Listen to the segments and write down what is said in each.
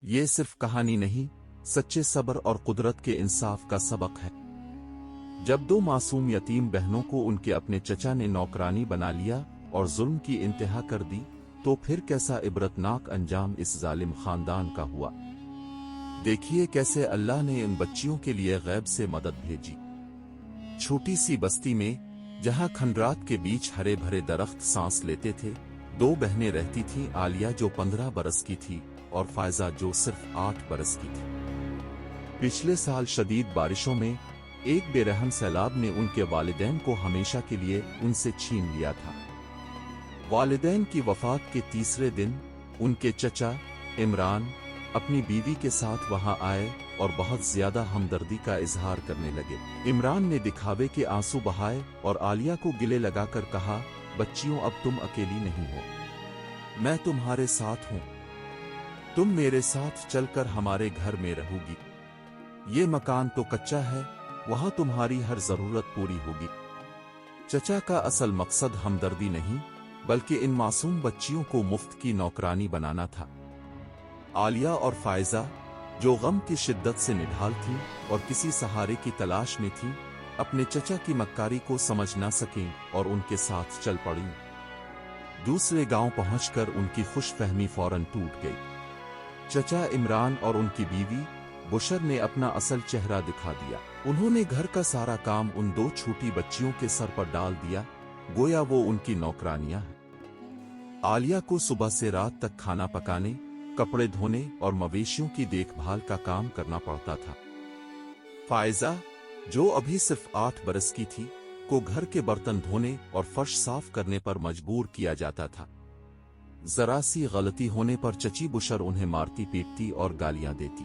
یہ صرف کہانی نہیں، سچے صبر اور قدرت کے انصاف کا سبق ہے۔ جب دو معصوم یتیم بہنوں کو ان کے اپنے چچا نے نوکرانی بنا لیا اور ظلم کی انتہا کر دی، تو پھر کیسا عبرتناک انجام اس ظالم خاندان کا ہوا۔ دیکھیے کیسے اللہ نے ان بچیوں کے لیے غیب سے مدد بھیجی۔ چھوٹی سی بستی میں، جہاں کھنڈرات کے بیچ ہرے بھرے درخت سانس لیتے تھے، دو بہنیں رہتی تھیں، عالیہ جو 15 برس کی تھی اور فائزہ جو صرف 8 برس کی تھی۔ پچھلے سال شدید بارشوں میں ایک بے رحم سیلاب نے ان کے والدین کو ہمیشہ کے لیے ان سے چھین لیا تھا۔ والدین کی وفات کے تیسرے دن ان کے چچا عمران اپنی بیوی کے ساتھ وہاں آئے اور بہت زیادہ ہمدردی کا اظہار کرنے لگے۔ عمران نے دکھاوے کے آنسو بہائے اور عالیہ کو گلے لگا کر کہا، بچیوں اب تم اکیلی نہیں ہو، میں تمہارے ساتھ ہوں، تم میرے ساتھ چل کر ہمارے گھر میں رہو گی، یہ مکان تو کچا ہے، وہاں تمہاری ہر ضرورت پوری ہوگی۔ چچا کا اصل مقصد ہمدردی نہیں، بلکہ ان معصوم بچیوں کو مفت کی نوکرانی بنانا تھا۔ عالیہ اور فائزہ، جو غم کی شدت سے نڈھال تھیں اور کسی سہارے کی تلاش میں تھیں، اپنے چچا کی مکاری کو سمجھ نہ سکیں اور ان کے ساتھ چل پڑیں۔ دوسرے گاؤں پہنچ کر ان کی خوش فہمی فوراً ٹوٹ گئی۔ چچا عمران اور ان کی بیوی بشر نے اپنا اصل چہرہ دکھا دیا۔ انہوں نے گھر کا سارا کام ان دو چھوٹی بچیوں کے سر پر ڈال دیا، گویا وہ ان کی نوکرانیاں ہیں۔ عالیہ کو صبح سے رات تک کھانا پکانے، کپڑے دھونے اور مویشیوں کی دیکھ بھال کا کام کرنا پڑتا تھا۔ فائزہ، جو ابھی صرف 8 برس کی تھی، کو گھر کے برتن دھونے اور فرش صاف کرنے پر مجبور کیا جاتا تھا۔ ذرا سی غلطی ہونے پر چچی بشر انہیں مارتی پیٹتی اور گالیاں دیتی۔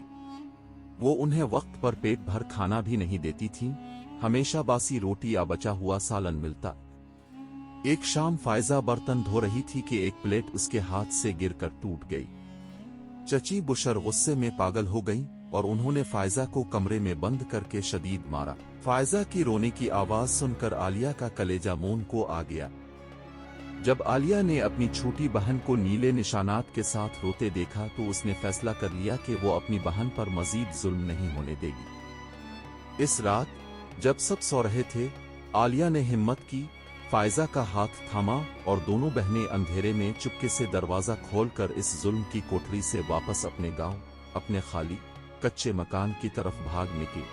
وہ انہیں وقت پر پیٹ بھر کھانا بھی نہیں دیتی تھیں، ہمیشہ باسی روٹی یا بچا ہوا سالن ملتا۔ ایک شام فائزہ برتن دھو رہی تھی کہ ایک پلیٹ اس کے ہاتھ سے گر کر ٹوٹ گئی۔ چچی بشر غصے میں پاگل ہو گئیں اور انہوں نے فائزہ کو کمرے میں بند کر کے شدید مارا۔ فائزہ کی رونے کی آواز سن کر عالیہ کا کلیجہ مون کو آ گیا۔ جب عالیہ نے اپنی چھوٹی بہن کو نیلے نشانات کے ساتھ روتے دیکھا تو اس نے فیصلہ کر لیا کہ وہ اپنی بہن پر مزید ظلم نہیں ہونے دے گی۔ اس رات جب سب سو رہے تھے، عالیہ نے ہمت کی، فائزہ کا ہاتھ تھاما اور دونوں بہنیں اندھیرے میں چپکے سے دروازہ کھول کر اس ظلم کی کوٹری سے واپس اپنے گاؤں، اپنے خالی کچے مکان کی طرف بھاگ نکلی۔